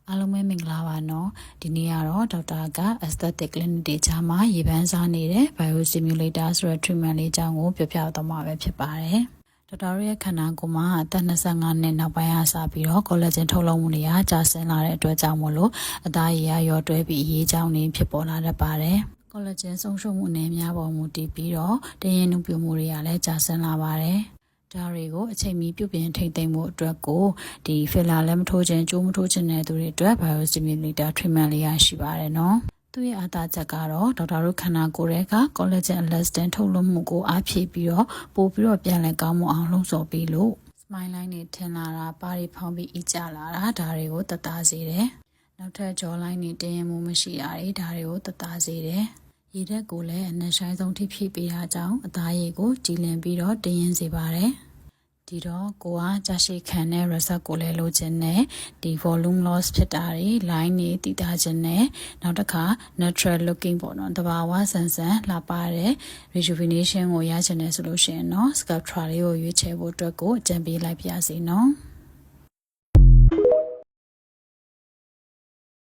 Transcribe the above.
အားလုံးပဲမင်္ဂလာပါနော်ဒီနေ့ကတော့ဒေါက်တာက aesthetic clinic တွေကြားမှာရေပန်းစားနေတဲ့ biostimulator ဆိုတဲ့ treatment လေးအကြောင်းကိုပြောပြတော့မှာပဲဖြစ်ပါတယ်ဒေါက်တာရဲ့ခန္ဓာကိုယ်မှာအသက်25နှစ်နောက်ပိုင်းအားစပြီးတော့ collagen ထုတ်လုပ်မှုတွေကကျဆင်းလာတဲ့အတွက်ကြောင့်မို့လို့အသားရည်ရောတွဲပြီးအရေးကြောင်းတွေဖြစ်ပေါ်လာတတ်ပါတယ်collagen ဆုံးရှုံးမှုအနေများပေါ်မူတည်ပြီးတော့တည်ရင်နှုတ်ပြမှုတွေကလည်းကျဆင်းလာပါတယ်ဒါတွေကိုအချိန်မီပြုပြင်ထိမ့်သိမ့်မှုအတွက်ကိုဒီ filler လည်းမထိုးခြင်းကြိုးမထိုးခြင်းတဲ့သူတွေအတွက် biostimulator treatment လေးရရှိပါတယ်နော်သူရဲ့အားသာချက်ကတော့ဒေါက်တာတို့ခန္ဓာကိုယ်ရဲ့က collagen elastin ထုတ်လွှတ်မှုကိုအားဖြည့်ပြီးတော့ပို့ပြီးတော့ပြန်လည်ကောင်းမွန်အောင်လှုံ့ဆော်ပြီးလို့ smile line တွေထင်လာတာပါးတွေဖောင်းပြီးအကျလာတာဒါတွေကိုသက်သာစေတယ်နောက်ထပ် jaw line တွေတင်းရင်မှုမရှိတာတွေဒါတွေကိုသက်သာစေတယ်ရည်ဓာတ်ကိုလည်းအနက်ရှိုင်းဆုံးထိဖြည့်ပေးတာကြောင့်အသားရည်ကိုကြည်လင်ပြီးတော့တင်းရင်စေပါတယ်ဒီတော့ကိုကကြာရှည်ခံတဲ့ result ကိုလည်းလိုချင်တယ်ဒီ volume loss ဖြစ်တာတွေ line တွေတည်တာခြင်းနဲ့နောက်တစ်ခါ natural looking ပေါ့နော်တဘာဝဆန်ဆန်လှပတဲ့ rejuvenation ကိုရချင်တယ်ဆိုလို့ရှိရင်တော့ Sculptra လေးကိုရွေးချယ်ဖို့အတွက်ကိုအကြံပေးလိုက်ပါရစေနော်